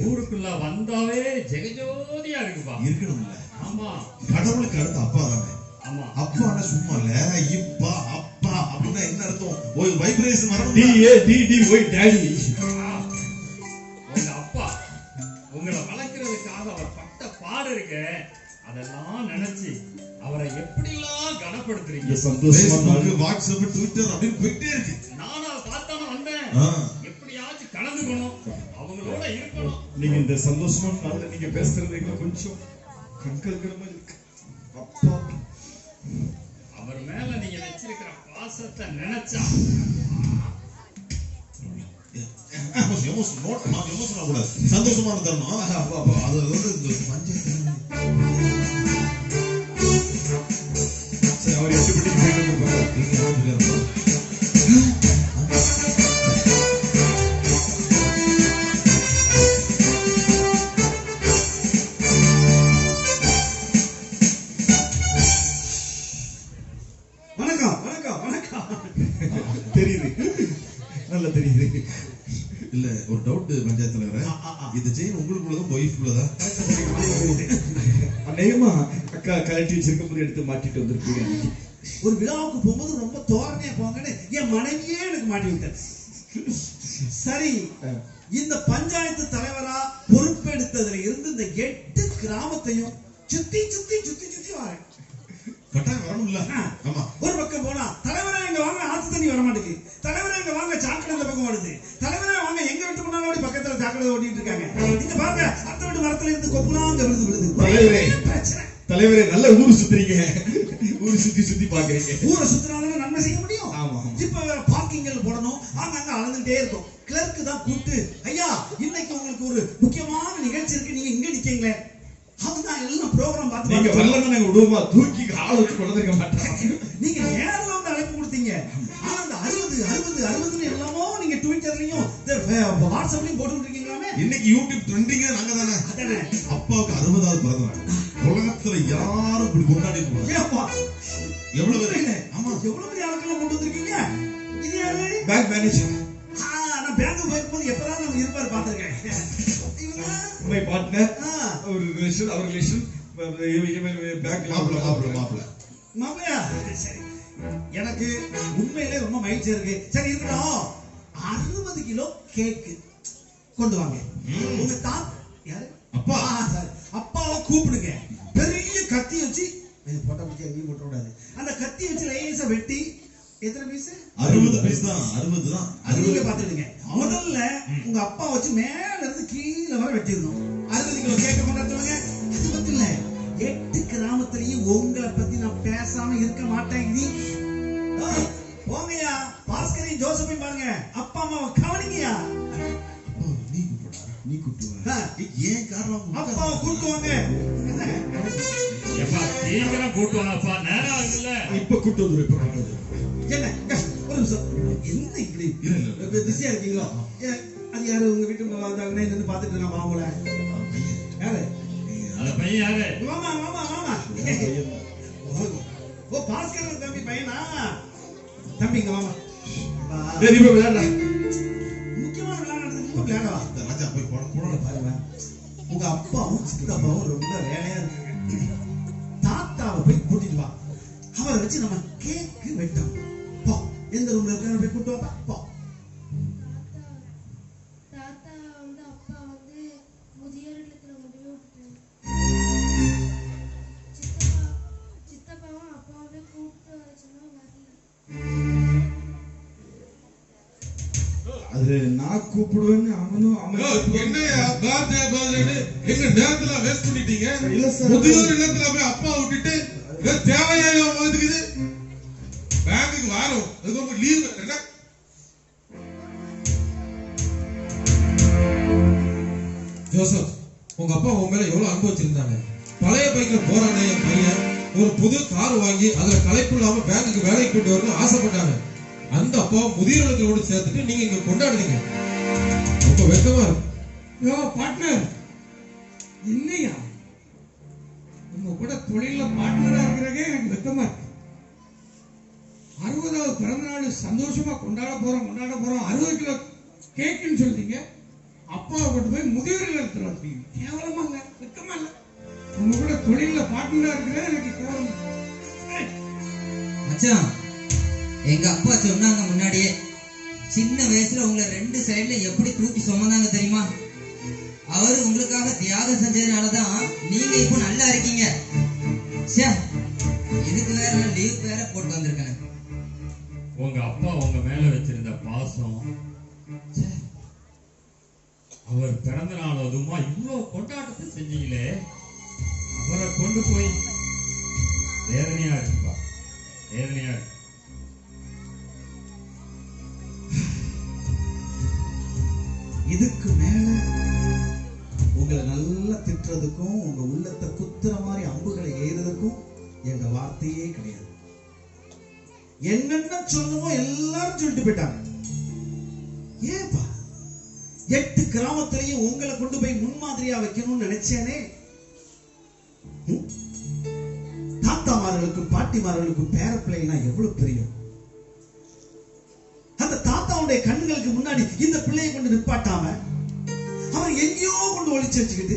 [SPEAKER 9] ஊருக்குள்ள வந்தாவே ஜெகஜோதியா இருக்குப்பா.
[SPEAKER 1] இருக்கணும்ல.
[SPEAKER 9] ஆமா,
[SPEAKER 1] கடவுளுக்கு அடுத்து அப்பா தானே.
[SPEAKER 9] ஆமா.
[SPEAKER 1] அப்பானா சும்மா இல்ல. இப்பா அப்பா அப்படின்னா என்ன அர்த்தம்? ஒரு வைப்ரேஷன் வரணும்.
[SPEAKER 3] DADDY daddy.
[SPEAKER 9] உங்க அப்பா உங்களை வளர்க்கறதுக்காக அவர் பட்ட பாடு இருக்க, அதெல்லாம் நினைச்சு அவரை எப்படிலாம் கனப்படுத்துறீங்க.
[SPEAKER 1] Facebook, WhatsApp, Twitter அப்படின்னு போயிட்டே இருக்கு.
[SPEAKER 9] நானும் அதை பார்த்தானே வந்தேன்.
[SPEAKER 1] ஆ.
[SPEAKER 9] எப்படியாச்சும் கலந்துக்கணும், அவங்களோட இருக்கணும்.
[SPEAKER 3] நீங்க இந்த சந்தோஷமான நாள்ல நீங்க பேசுறது எங்களுக்கு கொஞ்சம் கண்கலக்கிற மாதிரி இருக்கு. அப்பா
[SPEAKER 9] அவர் மேல நீங்க வச்சிருக்கிற பாசத்தை நினைச்சா
[SPEAKER 1] சந்தோஷமான தருணம். அது வந்து பஞ்சாயத்து
[SPEAKER 3] அவர் 8 மணிக்கு போயிட்டு வந்துருப்பாரு. வணக்கம் வணக்கம் வணக்கம். தெரியுது, நல்லா தெரியுது.
[SPEAKER 1] இல்ல ஒரு டவுட் பஞ்சாயத்துல வர. இந்த செயின் உங்களுக்குள்ளதான் ஒய்ஃப்குள்ளதா?
[SPEAKER 3] அநேகமா அக்கா கலட்டி வச்சிருக்கும் போது எடுத்து மாட்டிட்டு வந்திருப்பீங்க.
[SPEAKER 4] ஒரு விழாவுக்கு போகும்போது ரொம்ப தோரணையா போங்கன்னு என் மனைவியே எனக்கு மாட்டி விட்டார். சரி, இந்த பஞ்சாயத்து தலைவரா பொறுப்பெடுத்ததுல இருந்து இந்த 8 கிராமத்தையும் சுத்தி சுத்தி சுத்தி சுத்தி வரேன்.
[SPEAKER 1] கட்டாயம் வரணும்ல. ஆமா.
[SPEAKER 4] ஒரு பக்கம் போனா தலைவரே எங்க வாங்க ஆத்து தண்ணி வர மாட்டேங்குது, தலைவரே எங்க வாங்க சாக்கடை இந்த பக்கம் வருது, தலைவரே வாங்க எங்க வீட்டு முன்னாடி பக்கத்துல சாக்கடை ஓட்டிட்டு இருக்காங்க, இங்க பாருங்க அடுத்த வீட்டு மரத்துல இருந்து கொப்புலாம் அங்க விழுது.
[SPEAKER 3] தலைவரே,
[SPEAKER 4] பிரச்சனை.
[SPEAKER 3] தலைவரே நல்ல ஊர் சுத்துறீங்க, ஊர் சுத்தி சுத்தி பாக்குறீங்க.
[SPEAKER 4] ஊரை சுத்தினாலும் நன்மை செய்ய முடியும்.
[SPEAKER 3] ஆமா.
[SPEAKER 4] இப்ப வேற பார்க்கிங்ல போடணும், அங்க அளந்துட்டே இருக்கும். கிளர்க்கு தான் கூப்பிட்டு, ஐயா இன்னைக்கு உங்களுக்கு ஒரு முக்கியமான நிகழ்ச்சி இருக்கு, நீங்க இங்க நிக்கீங்களே. அவன் எல்லாம் ப்ரோக்ராம் பார்த்து
[SPEAKER 3] நீங்க வரலன்னா நாங்க விடுவோமா, தூக்கி ஆள் வச்சு கொண்டிருக்க மாட்டோம்.
[SPEAKER 4] நீங்க நேர்ல வந்து அழைப்பு கொடுத்தீங்க. ஆனா அந்த 60 எல்லாமோ நீங்க ட்விட்டர்லயும் வாட்ஸ்அப்லயும் போட்டு இருக்கீங்களாமே.
[SPEAKER 1] இன்னைக்கு யூடியூப் ட்ரெண்டிங் நாங்க தானே.
[SPEAKER 4] அதானே
[SPEAKER 1] அப்பாவுக்கு 60வது பிறந்த நாள். உலகத்துல யாரும் இப்படி கொண்டாடி
[SPEAKER 4] ஏப்பா
[SPEAKER 1] எவ்வளவு பேர்? ஆமா,
[SPEAKER 4] எவ்வளவு பெரிய ஆட்களை கொண்டு வந்திருக்கீங்க. இது யாரு?
[SPEAKER 3] Bank manager.
[SPEAKER 4] நான் பேங்க் போயிருக்கும்போது எப்பதான் நம்ம இருப்பாரு பாத்துருக்கேன்.
[SPEAKER 3] மை பார்ட்னர், ஒரு ரிலேஷன், அவர் ரிலேஷன், பேங்க்
[SPEAKER 4] மாப்பிளையா? சரி, எனக்கு உண்மையிலே ரொம்ப மகிழ்ச்சியா இருக்கு. சரி இருக்கட்டும், 60 கிலோ கேக்கு கொண்டு வாங்க. உங்க யாரு?
[SPEAKER 1] அப்பா.
[SPEAKER 4] சார், அப்பாவை கூப்பிடுங்க. பெரிய கத்தி வச்சு போட்டா பிடிச்சி எங்கேயும் போட்ட கூடாது. அந்த கத்தி வச்சு லேசா வெட்டி, எத்தனை பீஸ்?
[SPEAKER 1] 60 பீஸ் தான். 60 தான்.
[SPEAKER 4] அது நீங்க பாத்துடுங்க. முதல்ல உங்க அப்பா வச்சு மேல இருந்து கீழே வர வெட்டிடணும். 60 கிலோ கேக்க கொண்டாடுவாங்க. அது மட்டும் இல்ல, 8 கிராமத்திலையும் உங்களை பத்தி நான் பேசாம இருக்க மாட்டேன். நீ போங்கயா, பாஸ்கரையும் ஜோசப்பையும் பாருங்க, அப்பா அம்மாவை கவனிங்கயா.
[SPEAKER 1] நீ கூப்பிட்டு ஏன் காரணம்?
[SPEAKER 4] அப்பாவை கூட்டுவாங்க.
[SPEAKER 9] எப்பா சீக்கிரம் கூட்டுவாங்கப்பா, நேரம் ஆகுதுல்ல.
[SPEAKER 3] இப்ப கூட்டு வந்து
[SPEAKER 4] என்ன ஒரு நிமிஷம், என்ன இப்படி பிஸியா இருக்கீங்களோ? அது யாரு உங்க வீட்டு வந்தாங்கன்னா இருந்து பாத்துட்டு இருக்கான் மாமூல. யாரு
[SPEAKER 9] அந்த பையன் யாரு?
[SPEAKER 4] மாமா மாமா மாமா. ஓ பாஸ்கர் தம்பி பையனா? தம்பிங்க மாமா.
[SPEAKER 3] இப்ப விளையாடுற
[SPEAKER 4] முக்கியமான விளையாடுறதுக்கு விளையாடவா?
[SPEAKER 1] ராஜா போய் போட
[SPEAKER 4] பாருங்க, உங்க அப்பாவும் சித்தப்பாவும் ரொம்ப வேலையா இருக்காங்க. தாத்தாவை போய் கூட்டிட்டு வா, அவரை வச்சு நம்ம கேக்கு வெட்டோம். போ, எந்த ரூம்ல இருக்க போய் கூட்டு வாப்பா. போ.
[SPEAKER 10] தாத்தா வந்து அப்பா வந்து முதியோர் இல்லத்துல கொண்டு போய் விட்டுட்டாங்க. சித்தப்பாவும் அப்பாவே கூப்பிட்டு வர சொன்னா வரல.
[SPEAKER 3] அது நான் கூப்பிடுவேன்னு அவனும்
[SPEAKER 2] என்னையா பர்த்டே பர்த்டே எங்க நேரத்துல வேஸ்ட் பண்ணிட்டீங்க.
[SPEAKER 3] இல்ல சார்,
[SPEAKER 2] முதியோர் இல்லத்துல போய் அப்பா விட்டுட்டு தேவையா இருக்குது? பேங்குக்கு வாரம் அதுக்கு லீவ் என்ன?
[SPEAKER 6] ஜோசப், உங்க அப்பா உன் மேல எவ்வளவு அன்பு வச்சிருந்தாங்க. பழைய பைக்ல போறானே என் பையன், ஒரு புது கார் வாங்கி அதுல கலைப்பு இல்லாம பேங்குக்கு வேலைக்கு கொண்டு வரணும்னு ஆசைப்பட்டாங்க. அந்த அப்பா முதியோர்களுக்கு கூட சேர்த்துட்டு நீங்க இங்க கொண்டாடுறீங்க. ரொம்ப வெக்கமா இருக்கு.
[SPEAKER 7] யோ பார்ட்னர், என்னையா உங்க கூட தொழில பார்ட்னரா இருக்கிறதே எனக்கு வெக்கமா இருக்கு. 60வது பிறந்த நாள் சந்தோஷமா கொண்டாட போறோம் 60 கிலோ கேக்குன்னு சொல்றீங்க. அப்பாவை கொண்டு போய் முதியோர் இல்லத்துல வச்சீங்க. கேவலமாங்க, வெக்கமா இல்ல? உங்க கூட தொழில பார்ட்னரா இருக்கிறதே எனக்கு கேவலம்.
[SPEAKER 8] மச்சான், எங்க அப்பா சொன்னாங்க முன்னாடியே, சின்ன வயசுல உங்களை 2 சைடுல எப்படி தூக்கி சுமந்தாங்க தெரியுமா? அவர் உங்களுக்காக தியாகம் செஞ்சதுனாலதான் நீங்க இப்போ நல்லா இருக்கீங்க. இதுக்கு வேற லீவ் வேற போட்டு வந்திருக்கேன்.
[SPEAKER 9] உங்க அப்பா உங்க மேல வச்சிருந்த பாசம், அவர் பிறந்த நாள் அதுமா இவ்வளவு கொண்டாட்டத்தை செஞ்சீங்களே, அவரை கொண்டு போய் வேதனையா இருக்குப்பா, வேதனையா இருக்கு.
[SPEAKER 4] இதுக்கு மேல உங்களை நல்லா திட்டுறதுக்கும் உங்க உள்ளத்தை குத்துற மாதிரி அம்புகளை எய்றதுக்கும் எங்க வார்த்தையே கிடையாது. என்னென்ன சொல்லுமோ எல்லாரும் சொல்லிட்டு போயிட்டாங்க. ஏப்பா 8 கிராமத்திலையும் உங்களை கொண்டு போய் முன்மாதிரியா வைக்கணும்னு நினைச்சேனே. தாத்தாமார்களுக்கும் பாட்டிமார்களுக்கும் பேர பிள்ளைனா எவ்வளவு தெரியும். அந்த தாத்தாவுடைய கண்களுக்கு முன்னாடி இந்த பிள்ளையை கொண்டு நிப்பாட்டாம அவர் எங்கேயோ கொண்டு ஒளிச்சு வச்சுக்கிட்டு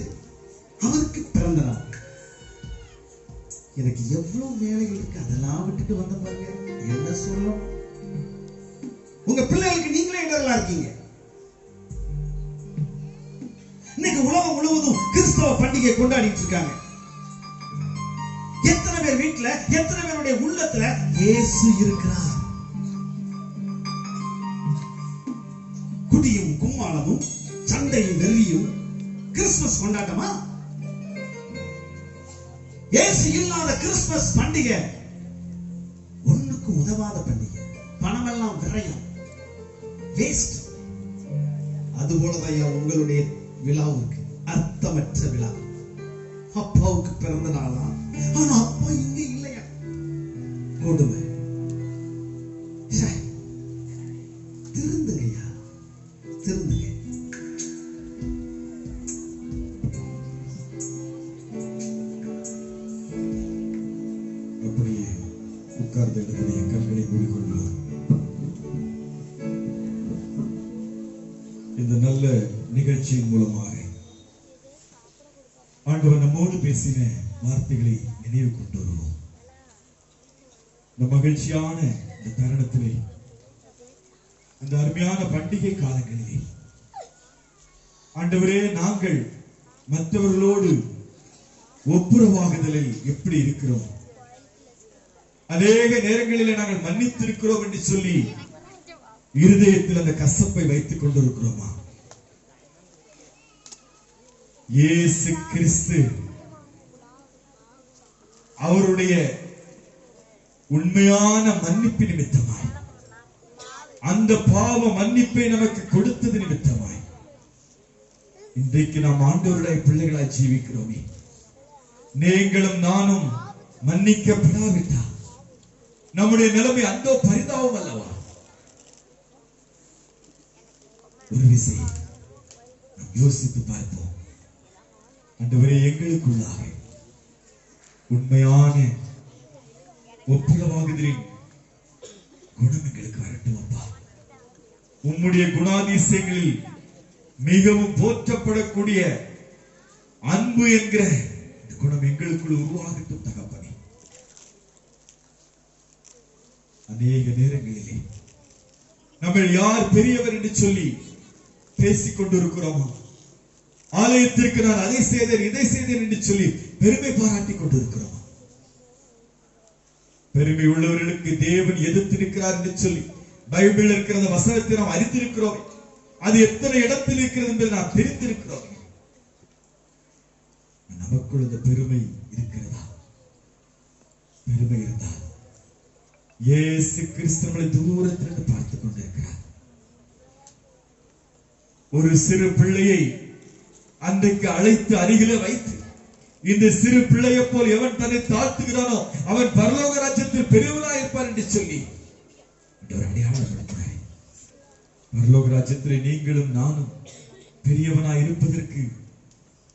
[SPEAKER 4] அவருக்கு பிறந்த நாள். எனக்கு எவ்வளவு வேலைகள் இருக்கு, அதெல்லாம் விட்டுட்டு வந்த பாருங்க. என்ன சொல்லும்? உங்க பிள்ளைகளுக்கு நீங்களே இடரலா இருக்கீங்க. இன்னைக்கு உலகம் முழுவதும் கிறிஸ்தவ பண்டிகை கொண்டாடிட்டு இருக்காங்க. எத்தனை பேர் வீட்டுல, எத்தனை பேருடைய உள்ளத்துல இயேசு இருக்கிறார்? குடியும் கும்மாளமும் சண்டையும் வெறியும் கிறிஸ்துமஸ் கொண்டாட்டமா? இயேசு இல்லாத கிறிஸ்துமஸ் பண்டிகை ஒண்ணுக்கு உதவாத பண்டிகை. பணமெல்லாம் விரயம், வேஸ்ட். அதுபோலதான் உங்களுடைய விழாவுக்கு அர்த்தமற்ற விழா. அப்பாவுக்கு பிறந்த நாளா, ஆனா அப்பா இங்க இல்லையா? கொடுமை. திருந்துங்கய்யா, திருந்துங்க.
[SPEAKER 3] அப்படியே உட்கார்ந்த இடத்திலே கண்களை மூடிக்கொள்ளலாம். இந்த நல்ல நிகழ்ச்சியின் மூலமாக ஆண்டவர் நம்மோடு பேசின வார்த்தைகளை நினைவு கொண்டு வருவோம். இந்த மகிழ்ச்சியான இந்த தருணத்திலே, இந்த அருமையான பண்டிகை காலங்களிலே ஆண்டவரே, நாங்கள் மற்றவர்களோடு ஒப்புரவாகுதலில் எப்படி இருக்கிறோம்? அநேக நேரங்களிலே நாங்கள் மன்னித்திருக்கிறோம் என்று சொல்லி இருதயத்தில் அந்த கசப்பை வைத்துக் கொண்டிருக்கிறோமா? இயேசு கிறிஸ்து அவருடைய உண்மையான மன்னிப்பு நிமித்தமாய், அந்த பாவ மன்னிப்பை நமக்கு கொடுத்தது நிமித்தமாய் இன்றைக்கு நாம் ஆண்டவருடைய பிள்ளைகளாய் ஜீவிக்கிறோமே. நீங்களும் நானும் மன்னிக்கப்படாவிட்டால் நம்முடைய நிலைமை அந்த பரிதாபம் அல்லவா? ஒரு விஷயம் நாம் யோசித்து பார்ப்போம். ஆண்டவரே, எங்களுக்குள்ளாக உண்மையான ஒப்புரவாகுதலின் குணம் எங்களுக்கு வரட்டும் அப்பா. உம்முடைய குணாதிசயங்களில் மிகவும் போற்றப்படக்கூடிய அன்பு என்கிற இந்த குணம் எங்களுக்குள் உருவாகட்டும் தகப்பனே. அநேக நேரங்களிலே நம்ம யார் பெரியவர் என்று சொல்லி பேசிக் கொண்டிருக்கிறோமா? ஆலயத்திற்கு நான் அதை செய்தேன், இதை செய்தேன் என்று சொல்லி பெருமை பாராட்டிக் கொண்டிருக்கிறோமா? பெருமை உள்ளவர்களுக்கு தேவன் எதிர்த்து இருக்கிறார் என்று சொல்லி பைபிள் இருக்கிற அந்த வசனத்தை நாம் அறிந்திருக்கிறோம். அது எத்தனை இடத்தில் இருக்கிறது என்று நாம் தெரிந்திருக்கிறோம். நமக்குள் இந்த பெருமை இருக்கிறதா? பெருமை இருந்தால் இயேசு கிறிஸ்து நம்மளை தூரத்திலிருந்து பார்த்துக் கொண்டிருக்கிறார். ஒரு சிறு பிள்ளையை அன்றைக்கு அழைத்து அருகிலே வைத்து, இந்த சிறு பிள்ளையை போல் எவன் தன்னை தாழ்த்துகிறானோ அவன் பரலோக ராஜ்யத்தில் பெரியவனாய் இருப்பார் என்று சொல்லி அடையாளப்படுத்தினார். பரலோக ராஜ்யத்திலே நீங்களும் நானும் பெரியவனாய் இருப்பதற்கு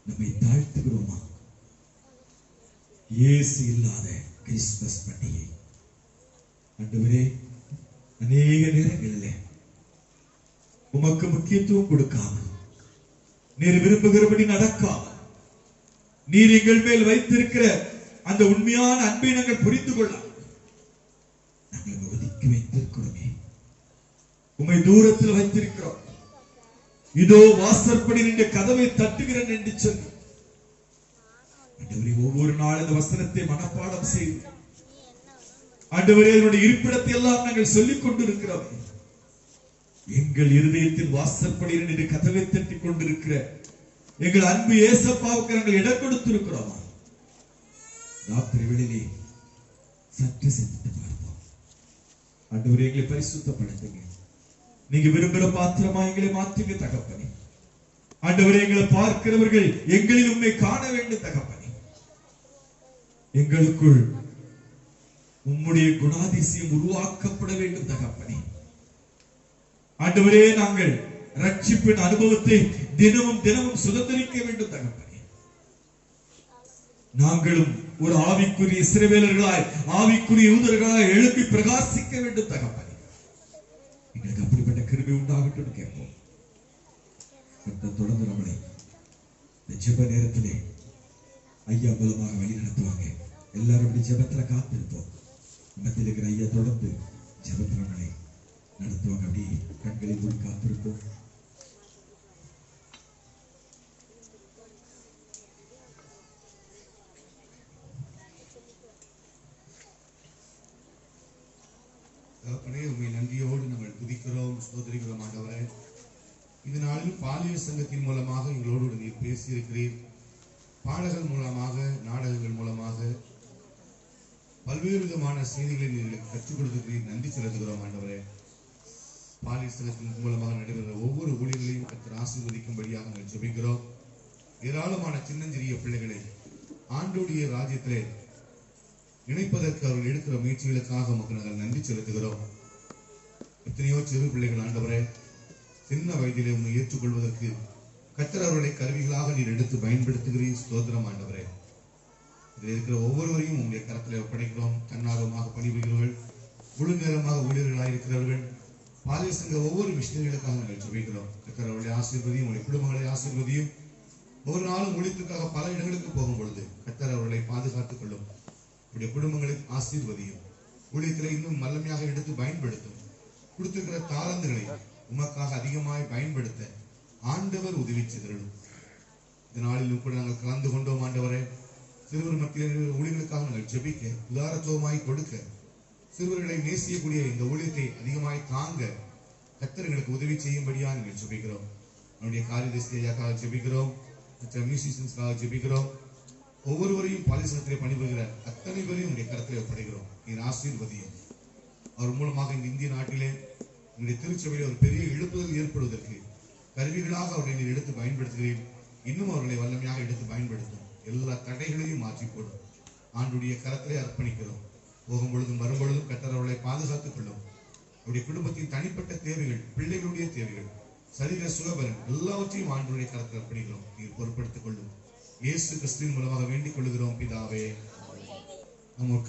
[SPEAKER 3] நம்மை தாழ்த்துகிறோமா? இயேசு இல்லாத கிறிஸ்துமஸ் பண்டிகை ஆண்டவரே, அநேக நேரங்களிலே உமக்கு முக்கியத்துவம் கொடுக்காமல், நீர் விரும்புகிறபடி நடக்காமல், நீர் எங்கள் மேல் வைத்திருக்கிற அந்த உண்மையான அன்பை நாங்கள் புரிந்து கொள்ளாமல் நாங்கள் ஒதுக்கி வைத்திருக்கிறோமே. உம்மை தூரத்தில் வைத்திருக்கிறோம். இதோ வாசற்படி நின்று கதவை தட்டுகிறேன் என்று சொல்லி ஆண்டவரே, ஒவ்வொரு நாள் இந்த வசனத்தை மனப்பாடம் செய்து ஆண்டவரே, என்னுடைய இருப்பிடத்தை எல்லாம் நாங்கள் சொல்லிக் கொண்டிருக்கிறோம். எங்கள் இருதயத்தின் வாசற்படி நின்று கதவை தட்டிக் கொண்டிருக்கிற எங்கள் அன்பு ஏசப்பாவுக்கு நாங்கள் இடம் கொடுத்திருக்கிறோமா? ராத்திரி வேளையிலே சற்று சிந்தித்து பார்ப்போம். ஆண்டவரே, எங்களை பரிசுத்தப்படுத்துங்க. நீங்க விரும்புகிற பாத்திரமா எங்களை மாற்றுங்க தகப்பனே. ஆண்டவரே, எங்களை பார்க்கிறவர்கள் எங்களில் உண்மை காண வேண்டும் தகப்பனே. எங்களுக்குள் உம்முடைய குணாதிசயம் உருவாக்கப்பட வேண்டும் தகப்பனே. ஆண்டவரே, நாங்கள் ரட்சிப்பின் அனுபவத்தை தினமும் தினமும் சுதந்திரிக்க வேண்டும் தகப்பனே. நாங்களும் ஒரு ஆவிக்குரிய இஸ்ரவேலர்களாய், ஆவிக்குரிய யூதர்களாய் எழுப்பி பிரகாசிக்க வேண்டும் தகப்பனே. எங்களுக்கு அப்படிப்பட்ட கிருபை உண்டாகட்டும் கேட்போம். தொடர்ந்து நம்மளை இந்த ஜெப நேரத்திலே ஐயா மூலமாக வழி நடத்துவாங்க. எல்லாரும் அப்படி ஜெபத்துல காத்திருப்போம். மத்தியில் இருக்கிற ஐயா தொடர்ந்து ஜெபத்துல நம்மளை நடத்துவாங்க. அப்படி கண்களை மூடி காத்திருப்போம்.
[SPEAKER 11] தகப்பனே, உண்மை நன்றியோடு நாங்கள் துதிக்கிறோம், ஸ்தோத்திரிக்கிறோம் ஆண்டவரே. இந்த நாளில் பாலியல் சங்கத்தின் மூலமாக எங்களோடு நீர் பேசியிருக்கிறீர். பாடல்கள் மூலமாக, நாடகங்கள் மூலமாக பல்வேறு விதமான செய்திகளை நீங்கள் கற்றுக் கொடுத்திருக்கிறீர். நன்றி செலுத்துகிறோம் ஆண்டவரே. பாலியல் சங்கத்தின் மூலமாக நடைபெறுகிற ஒவ்வொரு ஊழியர்களையும் கர்த்தர் ஆசீர்வதிக்கும்படியாக நாங்கள் ஜெபிக்கிறோம். ஏராளமான சின்னஞ்சிறிய பிள்ளைகளை ஆண்டோடைய ராஜ்யத்திலே இணைப்பதற்கு அவர்கள் எடுக்கிற முயற்சிகளுக்காக மக்கள் நாங்கள் நன்றி செலுத்துகிறோம். எத்தனையோ சிறு பிள்ளைகள் ஆண்டவரே, சின்ன வயதிலே உண்மை ஏற்றுக்கொள்வதற்கு கர்த்தர் அவர்களை கருவிகளாக நீர் எடுத்து பயன்படுத்துகிறீர். ஸ்தோத்திரம் ஆண்டவரே. இதில் இருக்கிற ஒவ்வொருவரையும் உங்களுடைய கரத்தில் ஒப்படைக்கிறோம். தன்னார்வமாக பணிபுரிகிறவர்கள், முழு நேரமாக ஊழியர்களாக இருக்கிறவர்கள், பாலியல் சங்க ஒவ்வொரு விஷயங்களுக்காக நாங்கள் ஜெபிக்கிறோம். கர்த்தர் அவருடைய ஆசீர்வதியும், உங்களுடைய குடும்பங்களை ஆசீர்வதியும். ஒவ்வொரு நாளும் ஊழியத்துக்காக பல இடங்களுக்கு போகும் பொழுது கர்த்தர் அவர்களை பாதுகாத்துக் கொள்ளும். உடைய குடும்பங்களை ஆசீர்வதியும். ஊழியத்திலே இன்னும் வல்லமையாக எடுத்து பயன்படுத்தும். கொடுத்திருக்கிற தாளந்துகளை உமக்காக அதிகமாய் பயன்படுத்த ஆண்டவர் உதவி செய்தருளும். இந்த நாளிலும் கூட நாங்கள் கலந்து கொண்டோம் ஆண்டவரே. சிறுவர் மத்தியில் ஊழியர்களுக்காக நாங்கள் ஜெபிக்க, உதாரத்துவமாய் கொடுக்க, சிறுவர்களை நேசிக்கக்கூடிய இந்த ஊழியத்தை அதிகமாய் தாங்க கர்த்தர் எங்களுக்கு உதவி செய்யும்படியாக நாங்கள் ஜெபிக்கிறோம். நம்முடைய காரியதேசியாக்காக ஜெபிக்கிறோம். மற்ற மியூசிஷியன்ஸ்க்காக ஜெபிக்கிறோம். ஒவ்வொருவரையும் பாலிசனத்திலே பணிபுரிகிற அத்தனை பேரையும் உடைய கரத்திலே ஒப்படைக்கிறோம். நீர் ஆசீர்வதியும். அவர் மூலமாக இந்த இந்திய நாட்டிலே உங்களுடைய திருச்சபையில் ஒரு பெரிய எழுப்புதல் ஏற்படுவதற்கு கருவிகளாக அவர்களை நீர் எடுத்து பயன்படுத்துகிறீர். இன்னும் அவர்களை வல்லமையாக எடுத்து பயன்படுத்தும். எல்லா தடைகளையும் மாற்றி போடும். ஆண்டுடைய கரத்திலே அர்ப்பணிக்கிறோம். போகும் பொழுதும் வரும் பொழுதும் கர்த்தர் அவர்களை பாதுகாத்துக் கொள்ளும். அவருடைய குடும்பத்தின் தனிப்பட்ட தேவைகள், பிள்ளைகளுடைய தேவைகள், சரீர சுகபலன் எல்லாவற்றையும் ஆண்டுடைய கரத்தில் அர்ப்பணிக்கிறோம். நீர் பொறுப்படுத்திக் கொள்ளும். இயேசு கிறிஸ்துவின் மூலமாக வேண்டிக் கொள்கிறோம் பிதாவே. நம்ம